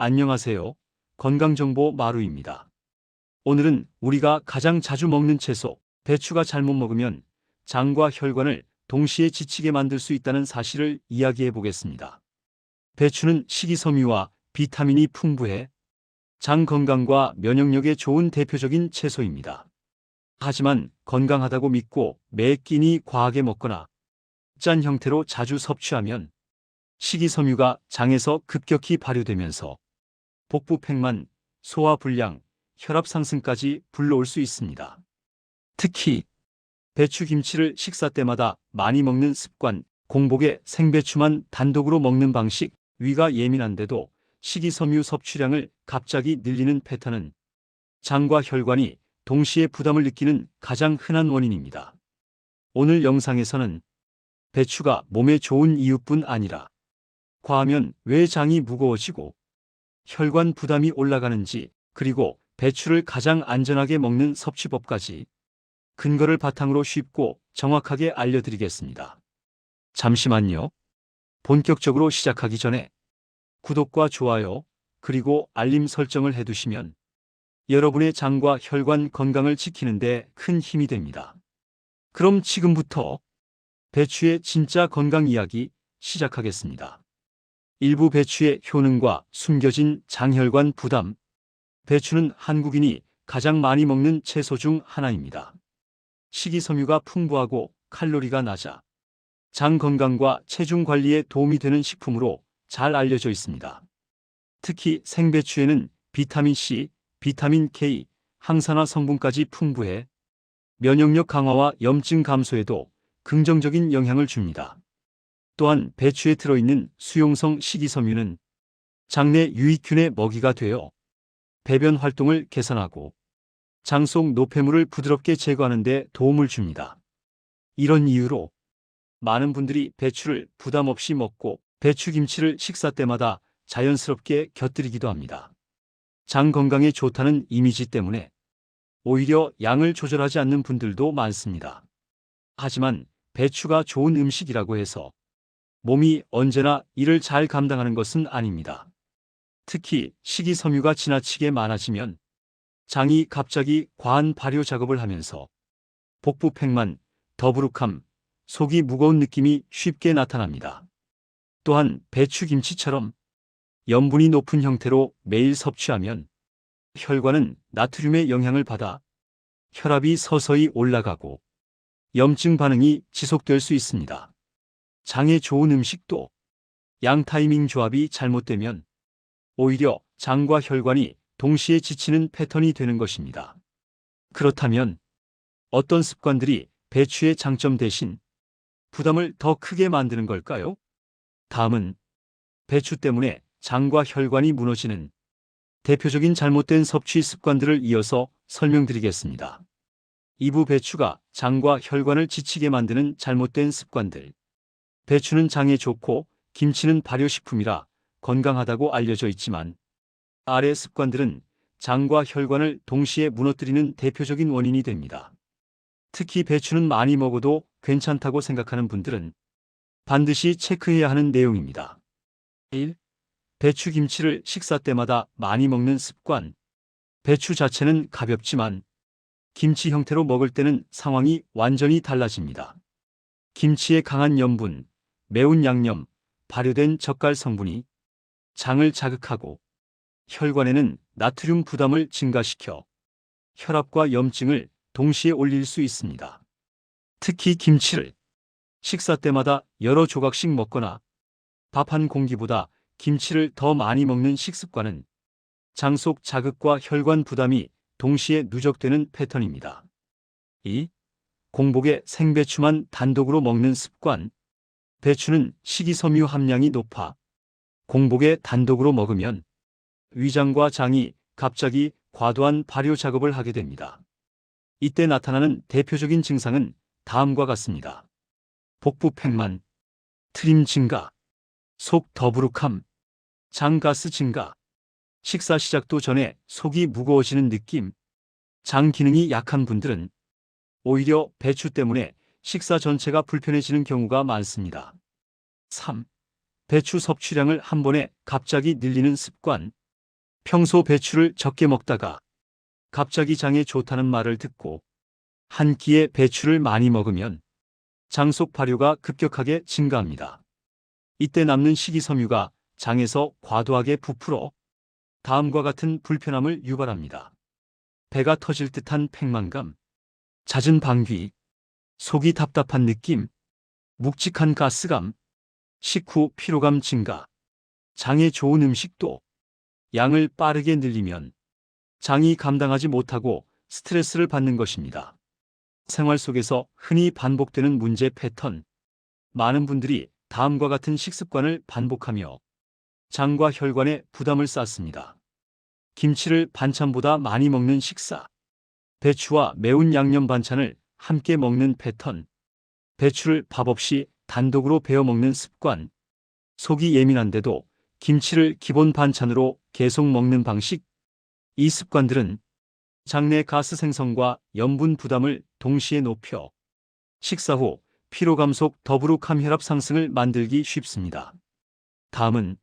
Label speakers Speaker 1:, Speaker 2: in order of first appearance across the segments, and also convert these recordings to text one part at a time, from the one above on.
Speaker 1: 안녕하세요. 건강정보 마루입니다. 오늘은 우리가 가장 자주 먹는 채소, 배추가 잘못 먹으면 장과 혈관을 동시에 지치게 만들 수 있다는 사실을 이야기해 보겠습니다. 배추는 식이섬유와 비타민이 풍부해 장 건강과 면역력에 좋은 대표적인 채소입니다. 하지만 건강하다고 믿고 매 끼니 과하게 먹거나 짠 형태로 자주 섭취하면 식이섬유가 장에서 급격히 발효되면서 복부팽만, 소화불량, 혈압 상승까지 불러올 수 있습니다. 특히 배추김치를 식사 때마다 많이 먹는 습관, 공복에 생배추만 단독으로 먹는 방식, 위가 예민한데도 식이섬유 섭취량을 갑자기 늘리는 패턴은 장과 혈관이 동시에 부담을 느끼는 가장 흔한 원인입니다. 오늘 영상에서는 배추가 몸에 좋은 이유뿐 아니라 과하면 왜 장이 무거워지고 혈관 부담이 올라가는지, 그리고 배추를 가장 안전하게 먹는 섭취법까지 근거를 바탕으로 쉽고 정확하게 알려드리겠습니다. 잠시만요. 본격적으로 시작하기 전에 구독과 좋아요, 그리고 알림 설정을 해두시면 여러분의 장과 혈관 건강을 지키는 데 큰 힘이 됩니다. 그럼 지금부터 배추의 진짜 건강 이야기 시작하겠습니다. 일부 배추의 효능과 숨겨진 장혈관 부담. 배추는 한국인이 가장 많이 먹는 채소 중 하나입니다. 식이섬유가 풍부하고 칼로리가 낮아 장 건강과 체중 관리에 도움이 되는 식품으로 잘 알려져 있습니다. 특히 생배추에는 비타민 C, 비타민 K, 항산화 성분까지 풍부해 면역력 강화와 염증 감소에도 긍정적인 영향을 줍니다. 또한 배추에 들어있는 수용성 식이섬유는 장내 유익균의 먹이가 되어 배변 활동을 개선하고 장 속 노폐물을 부드럽게 제거하는 데 도움을 줍니다. 이런 이유로 많은 분들이 배추를 부담 없이 먹고 배추김치를 식사 때마다 자연스럽게 곁들이기도 합니다. 장 건강에 좋다는 이미지 때문에 오히려 양을 조절하지 않는 분들도 많습니다. 하지만 배추가 좋은 음식이라고 해서 몸이 언제나 이를 잘 감당하는 것은 아닙니다. 특히 식이섬유가 지나치게 많아지면 장이 갑자기 과한 발효 작업을 하면서 복부팽만, 더부룩함, 속이 무거운 느낌이 쉽게 나타납니다. 또한 배추김치처럼 염분이 높은 형태로 매일 섭취하면 혈관은 나트륨의 영향을 받아 혈압이 서서히 올라가고 염증 반응이 지속될 수 있습니다. 장에 좋은 음식도 양 타이밍 조합이 잘못되면 오히려 장과 혈관이 동시에 지치는 패턴이 되는 것입니다. 그렇다면 어떤 습관들이 배추의 장점 대신 부담을 더 크게 만드는 걸까요? 다음은 배추 때문에 장과 혈관이 무너지는 대표적인 잘못된 섭취 습관들을 이어서 설명드리겠습니다. 2부 배추가 장과 혈관을 지치게 만드는 잘못된 습관들. 배추는 장에 좋고 김치는 발효식품이라 건강하다고 알려져 있지만 아래 습관들은 장과 혈관을 동시에 무너뜨리는 대표적인 원인이 됩니다. 특히 배추는 많이 먹어도 괜찮다고 생각하는 분들은 반드시 체크해야 하는 내용입니다. 1. 배추김치를 식사 때마다 많이 먹는 습관. 배추 자체는 가볍지만 김치 형태로 먹을 때는 상황이 완전히 달라집니다. 김치의 강한 염분, 매운 양념, 발효된 젓갈 성분이 장을 자극하고 혈관에는 나트륨 부담을 증가시켜 혈압과 염증을 동시에 올릴 수 있습니다. 특히 김치를 식사 때마다 여러 조각씩 먹거나 밥 한 공기보다 김치를 더 많이 먹는 식습관은 장 속 자극과 혈관 부담이 동시에 누적되는 패턴입니다. 2. 공복에 생배추만 단독으로 먹는 습관. 배추는 식이섬유 함량이 높아 공복에 단독으로 먹으면 위장과 장이 갑자기 과도한 발효 작업을 하게 됩니다. 이때 나타나는 대표적인 증상은 다음과 같습니다. 복부팽만, 트림 증가, 속 더부룩함, 장가스 증가, 식사 시작도 전에 속이 무거워지는 느낌. 장 기능이 약한 분들은 오히려 배추 때문에 식사 전체가 불편해지는 경우가 많습니다. 3. 배추 섭취량을 한 번에 갑자기 늘리는 습관. 평소 배추를 적게 먹다가 갑자기 장에 좋다는 말을 듣고 한 끼에 배추를 많이 먹으면 장 속 발효가 급격하게 증가합니다. 이때 남는 식이섬유가 장에서 과도하게 부풀어 다음과 같은 불편함을 유발합니다. 배가 터질 듯한 팽만감, 잦은 방귀, 속이 답답한 느낌, 묵직한 가스감, 식후 피로감 증가. 장에 좋은 음식도 양을 빠르게 늘리면 장이 감당하지 못하고 스트레스를 받는 것입니다. 생활 속에서 흔히 반복되는 문제 패턴. 많은 분들이 다음과 같은 식습관을 반복하며 장과 혈관에 부담을 쌓습니다. 김치를 반찬보다 많이 먹는 식사. 배추와 매운 양념 반찬을 함께 먹는 패턴. 배추를 밥 없이 단독으로 베어 먹는 습관. 속이 예민한데도 김치를 기본 반찬으로 계속 먹는 방식. 이 습관들은 장내 가스 생성과 염분 부담을 동시에 높여 식사 후 피로감 속 더부룩함 혈압 상승을 만들기 쉽습니다. 다음은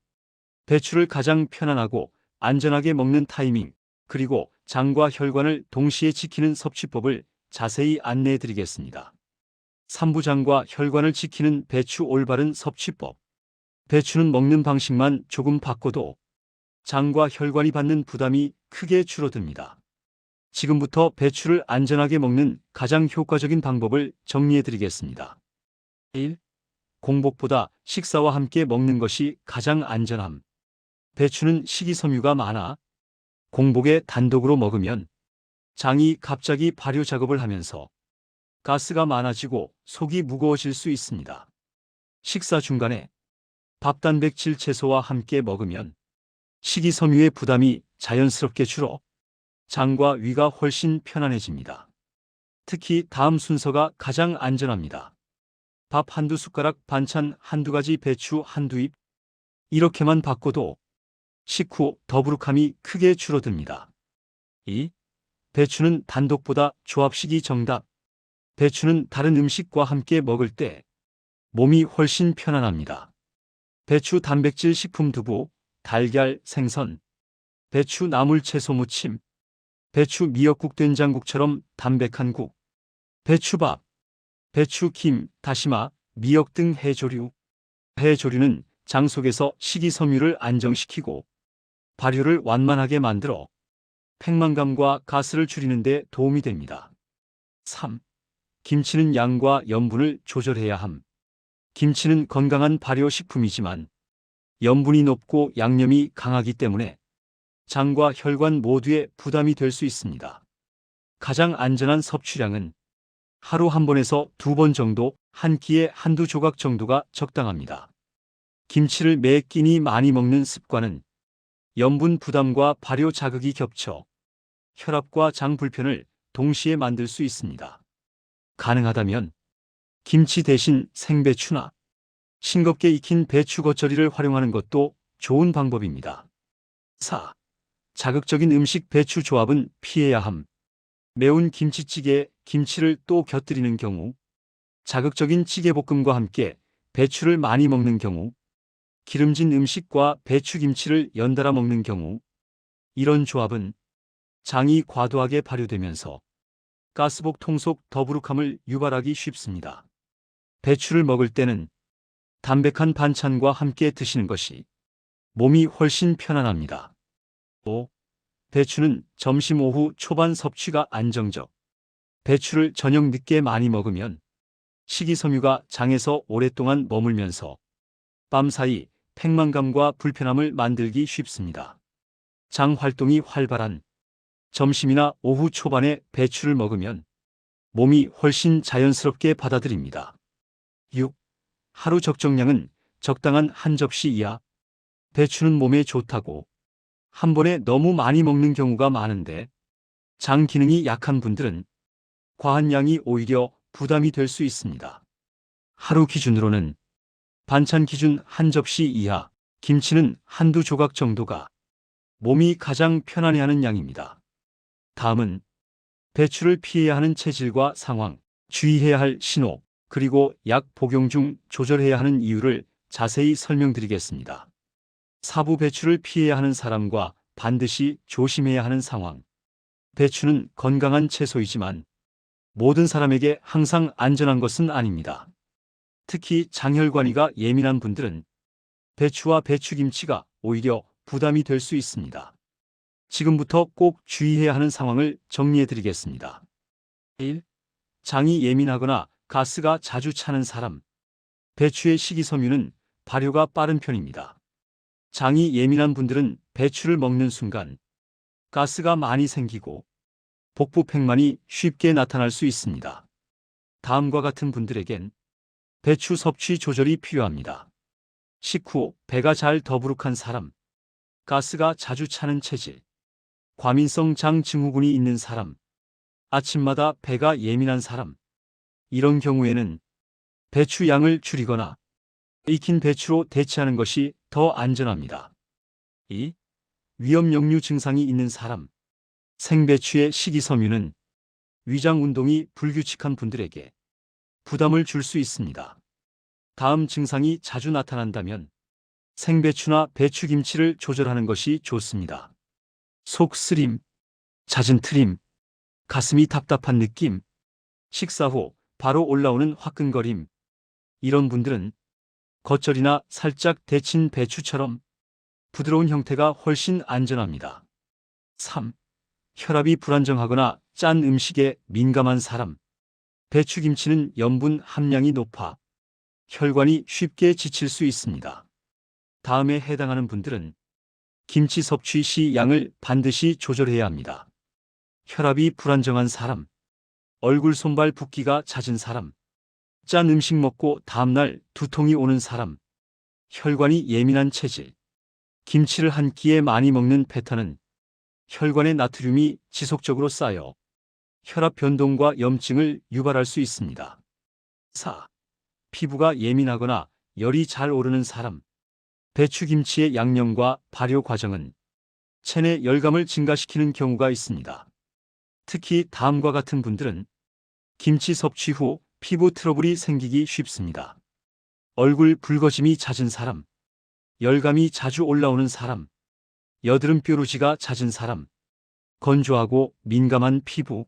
Speaker 1: 배추를 가장 편안하고 안전하게 먹는 타이밍, 그리고 장과 혈관을 동시에 지키는 섭취법을 자세히 안내해 드리겠습니다. 삼부장과 혈관을 지키는 배추 올바른 섭취법. 배추는 먹는 방식만 조금 바꿔도 장과 혈관이 받는 부담이 크게 줄어듭니다. 지금부터 배추를 안전하게 먹는 가장 효과적인 방법을 정리해 드리겠습니다. 1. 공복보다 식사와 함께 먹는 것이 가장 안전함. 배추는 식이섬유가 많아 공복에 단독으로 먹으면 장이 갑자기 발효 작업을 하면서 가스가 많아지고 속이 무거워질 수 있습니다. 식사 중간에 밥 단백질 채소와 함께 먹으면 식이섬유의 부담이 자연스럽게 줄어 장과 위가 훨씬 편안해집니다. 특히 다음 순서가 가장 안전합니다. 밥 한두 숟가락, 반찬 한두 가지, 배추 한두 입. 이렇게만 바꿔도 식후 더부룩함이 크게 줄어듭니다. 2. 배추는 단독보다 조합식이 정답. 배추는 다른 음식과 함께 먹을 때 몸이 훨씬 편안합니다. 배추 단백질 식품 두부, 달걀, 생선, 배추 나물 채소 무침, 배추 미역국 된장국처럼 담백한 국, 배추밥, 배추 김, 다시마, 미역 등 해조류. 해조류는 장 속에서 식이섬유를 안정시키고 발효를 완만하게 만들어 팽만감과 가스를 줄이는 데 도움이 됩니다. 3. 김치는 양과 염분을 조절해야 함. 김치는 건강한 발효식품이지만 염분이 높고 양념이 강하기 때문에 장과 혈관 모두에 부담이 될 수 있습니다. 가장 안전한 섭취량은 하루 한 번에서 두 번 정도, 한 끼에 한두 조각 정도가 적당합니다. 김치를 매 끼니 많이 먹는 습관은 염분 부담과 발효 자극이 겹쳐 혈압과 장 불편을 동시에 만들 수 있습니다. 가능하다면 김치 대신 생배추나 싱겁게 익힌 배추 겉절이를 활용하는 것도 좋은 방법입니다. 4. 자극적인 음식 배추 조합은 피해야 함. 매운 김치찌개에 김치를 또 곁들이는 경우, 자극적인 찌개볶음과 함께 배추를 많이 먹는 경우, 기름진 음식과 배추김치를 연달아 먹는 경우, 이런 조합은 장이 과도하게 발효되면서 가스복 통속 더부룩함을 유발하기 쉽습니다. 배추를 먹을 때는 담백한 반찬과 함께 드시는 것이 몸이 훨씬 편안합니다. 5. 배추는 점심 오후 초반 섭취가 안정적. 배추를 저녁 늦게 많이 먹으면 식이섬유가 장에서 오랫동안 머물면서 밤 사이 팽만감과 불편함을 만들기 쉽습니다. 장 활동이 활발한 점심이나 오후 초반에 배추를 먹으면 몸이 훨씬 자연스럽게 받아들입니다. 6. 하루 적정량은 적당한 한 접시 이하. 배추는 몸에 좋다고 한 번에 너무 많이 먹는 경우가 많은데 장 기능이 약한 분들은 과한 양이 오히려 부담이 될 수 있습니다. 하루 기준으로는 반찬 기준 한 접시 이하, 김치는 한두 조각 정도가 몸이 가장 편안해하는 양입니다. 다음은 배추를 피해야 하는 체질과 상황, 주의해야 할 신호, 그리고 약 복용 중 조절해야 하는 이유를 자세히 설명드리겠습니다. 사부 배추를 피해야 하는 사람과 반드시 조심해야 하는 상황. 배추는 건강한 채소이지만 모든 사람에게 항상 안전한 것은 아닙니다. 특히 장혈관이가 예민한 분들은 배추와 배추김치가 오히려 부담이 될 수 있습니다. 지금부터 꼭 주의해야 하는 상황을 정리해 드리겠습니다. 1. 장이 예민하거나 가스가 자주 차는 사람. 배추의 식이섬유는 발효가 빠른 편입니다. 장이 예민한 분들은 배추를 먹는 순간 가스가 많이 생기고 복부팽만이 쉽게 나타날 수 있습니다. 다음과 같은 분들에겐 배추 섭취 조절이 필요합니다. 식후 배가 잘 더부룩한 사람, 가스가 자주 차는 체질, 과민성 장 증후군이 있는 사람, 아침마다 배가 예민한 사람, 이런 경우에는 배추 양을 줄이거나 익힌 배추로 대체하는 것이 더 안전합니다. 2. 위염역류 증상이 있는 사람. 생배추의 식이섬유는 위장 운동이 불규칙한 분들에게 부담을 줄 수 있습니다. 다음 증상이 자주 나타난다면 생배추나 배추김치를 조절하는 것이 좋습니다. 속 쓰림, 잦은 트림, 가슴이 답답한 느낌, 식사 후 바로 올라오는 화끈거림. 이런 분들은 겉절이나 살짝 데친 배추처럼 부드러운 형태가 훨씬 안전합니다. 3. 혈압이 불안정하거나 짠 음식에 민감한 사람. 배추김치는 염분 함량이 높아 혈관이 쉽게 지칠 수 있습니다. 다음에 해당하는 분들은 김치 섭취 시 양을 반드시 조절해야 합니다. 혈압이 불안정한 사람, 얼굴 손발 붓기가 잦은 사람, 짠 음식 먹고 다음날 두통이 오는 사람, 혈관이 예민한 체질, 김치를 한 끼에 많이 먹는 패턴은 혈관의 나트륨이 지속적으로 쌓여 혈압 변동과 염증을 유발할 수 있습니다. 4. 피부가 예민하거나 열이 잘 오르는 사람. 배추김치의 양념과 발효 과정은 체내 열감을 증가시키는 경우가 있습니다. 특히 다음과 같은 분들은 김치 섭취 후 피부 트러블이 생기기 쉽습니다. 얼굴 붉어짐이 잦은 사람, 열감이 자주 올라오는 사람, 여드름 뾰루지가 잦은 사람, 건조하고 민감한 피부.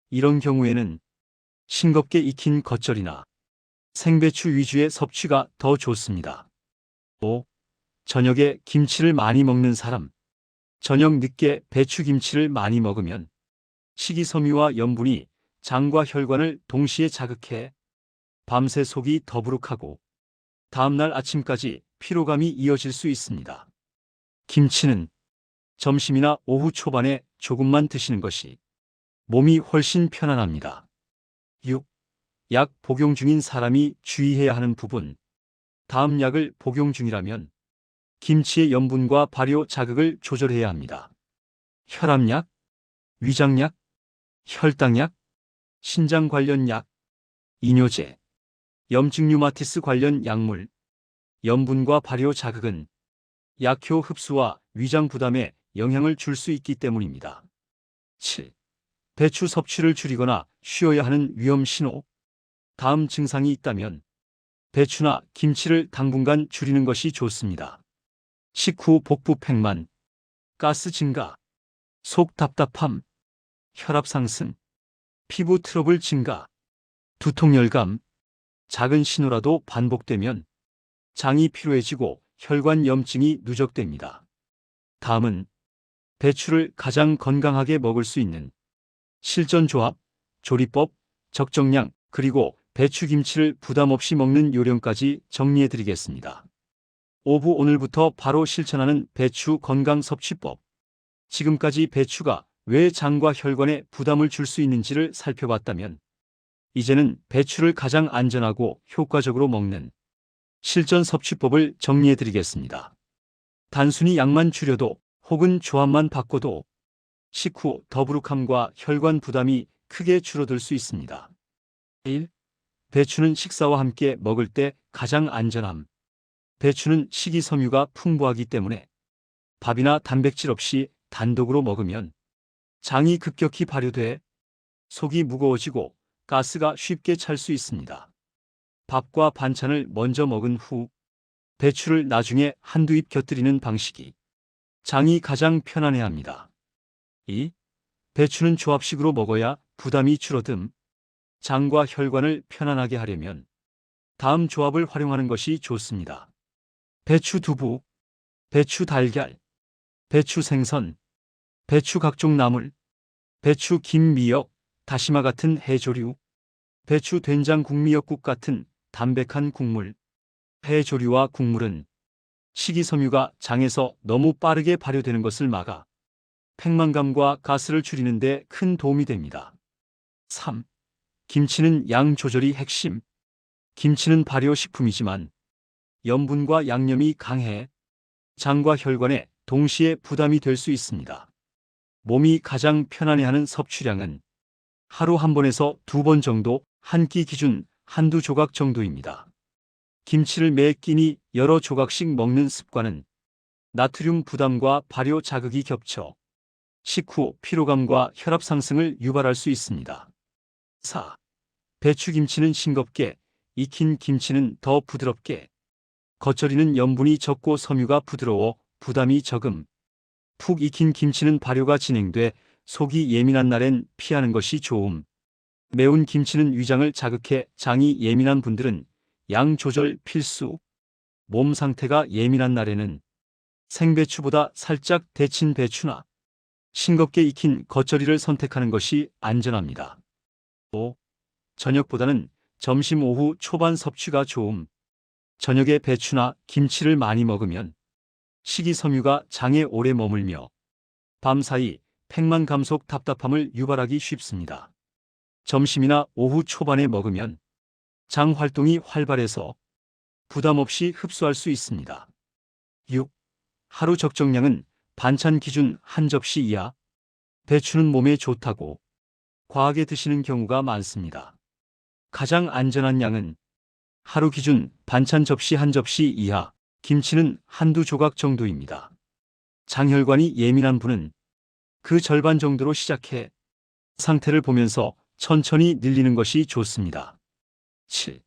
Speaker 1: 이런 경우에는 싱겁게 익힌 겉절이나 생배추 위주의 섭취가 더 좋습니다. 5. 저녁에 김치를 많이 먹는 사람. 저녁 늦게 배추김치를 많이 먹으면 식이섬유와 염분이 장과 혈관을 동시에 자극해 밤새 속이 더부룩하고 다음날 아침까지 피로감이 이어질 수 있습니다. 김치는 점심이나 오후 초반에 조금만 드시는 것이 몸이 훨씬 편안합니다. 6. 약 복용 중인 사람이 주의해야 하는 부분. 다음 약을 복용 중이라면 김치의 염분과 발효 자극을 조절해야 합니다. 혈압약, 위장약, 혈당약, 신장 관련 약, 이뇨제, 염증 류마티스 관련 약물. 염분과 발효 자극은 약효 흡수와 위장 부담에 영향을 줄 수 있기 때문입니다. 7. 배추 섭취를 줄이거나 쉬어야 하는 위험 신호. 다음 증상이 있다면 배추나 김치를 당분간 줄이는 것이 좋습니다. 식후 복부 팽만, 가스 증가, 속 답답함, 혈압 상승, 피부 트러블 증가, 두통 열감. 작은 신호라도 반복되면 장이 피로해지고 혈관 염증이 누적됩니다. 다음은 배추를 가장 건강하게 먹을 수 있는 실전 조합, 조리법, 적정량, 그리고 배추김치를 부담 없이 먹는 요령까지 정리해 드리겠습니다. 5부 오늘부터 바로 실천하는 배추 건강 섭취법. 지금까지 배추가 왜 장과 혈관에 부담을 줄 수 있는지를 살펴봤다면 이제는 배추를 가장 안전하고 효과적으로 먹는 실전 섭취법을 정리해 드리겠습니다. 단순히 양만 줄여도 혹은 조합만 바꿔도 식후 더부룩함과 혈관 부담이 크게 줄어들 수 있습니다. 1. 배추는 식사와 함께 먹을 때 가장 안전함. 배추는 식이섬유가 풍부하기 때문에 밥이나 단백질 없이 단독으로 먹으면 장이 급격히 발효돼 속이 무거워지고 가스가 쉽게 찰 수 있습니다. 밥과 반찬을 먼저 먹은 후 배추를 나중에 한두 입 곁들이는 방식이 장이 가장 편안해합니다. 2. 배추는 조합식으로 먹어야 부담이 줄어듦. 장과 혈관을 편안하게 하려면 다음 조합을 활용하는 것이 좋습니다. 배추 두부, 배추 달걀, 배추 생선, 배추 각종 나물, 배추 김 미역, 다시마 같은 해조류, 배추 된장 국미역국 같은 담백한 국물. 해조류와 국물은 식이섬유가 장에서 너무 빠르게 발효되는 것을 막아 팽만감과 가스를 줄이는 데 큰 도움이 됩니다. 3. 김치는 양 조절이 핵심. 김치는 발효식품이지만 염분과 양념이 강해 장과 혈관에 동시에 부담이 될 수 있습니다. 몸이 가장 편안해하는 섭취량은 하루 한 번에서 2번 정도, 한 끼 기준 한두 조각 정도입니다. 김치를 매 끼니 여러 조각씩 먹는 습관은 나트륨 부담과 발효 자극이 겹쳐 식후 피로감과 혈압 상승을 유발할 수 있습니다. 4. 배추김치는 싱겁게, 익힌 김치는 더 부드럽게. 겉절이는 염분이 적고 섬유가 부드러워 부담이 적음. 푹 익힌 김치는 발효가 진행돼 속이 예민한 날엔 피하는 것이 좋음. 매운 김치는 위장을 자극해 장이 예민한 분들은 양 조절 필수. 몸 상태가 예민한 날에는 생배추보다 살짝 데친 배추나 싱겁게 익힌 겉절이를 선택하는 것이 안전합니다. 5. 저녁보다는 점심 오후 초반 섭취가 좋음. 저녁에 배추나 김치를 많이 먹으면 식이섬유가 장에 오래 머물며 밤사이 팽만 감속 답답함을 유발하기 쉽습니다. 점심이나 오후 초반에 먹으면 장 활동이 활발해서 부담 없이 흡수할 수 있습니다. 6. 하루 적정량은 반찬 기준 한 접시 이하. 배추는 몸에 좋다고 과하게 드시는 경우가 많습니다. 가장 안전한 양은 하루 기준 반찬 접시 한 접시 이하, 김치는 한두 조각 정도입니다. 장혈관이 예민한 분은 그 절반 정도로 시작해 상태를 보면서 천천히 늘리는 것이 좋습니다. 7.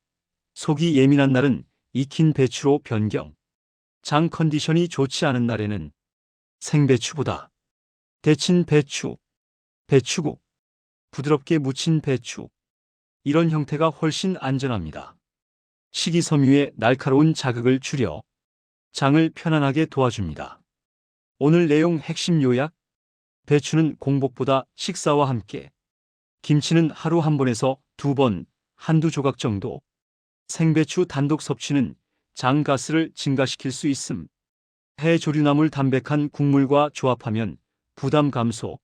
Speaker 1: 속이 예민한 날은 익힌 배추로 변경. 장 컨디션이 좋지 않은 날에는 생배추보다 데친 배추, 배추국, 부드럽게 무친 배추, 이런 형태가 훨씬 안전합니다. 식이섬유의 날카로운 자극을 줄여 장을 편안하게 도와줍니다. 오늘 내용 핵심 요약. 배추는 공복보다 식사와 함께, 김치는 하루 한 번에서 2번, 한두 조각 정도. 생배추 단독 섭취는 장 가스를 증가시킬 수 있음. 해조류나물 담백한 국물과 조합하면 부담 감소.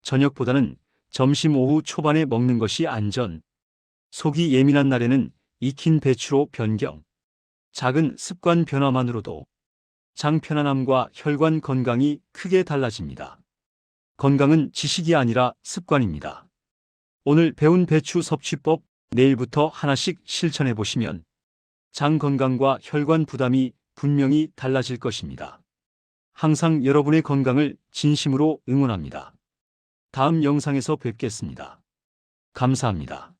Speaker 1: 저녁보다는 점심 오후 초반에 먹는 것이 안전. 속이 예민한 날에는 익힌 배추로 변경. 작은 습관 변화만으로도 장 편안함과 혈관 건강이 크게 달라집니다. 건강은 지식이 아니라 습관입니다. 오늘 배운 배추 섭취법, 내일부터 하나씩 실천해 보시면 장 건강과 혈관 부담이 분명히 달라질 것입니다. 항상 여러분의 건강을 진심으로 응원합니다. 다음 영상에서 뵙겠습니다. 감사합니다.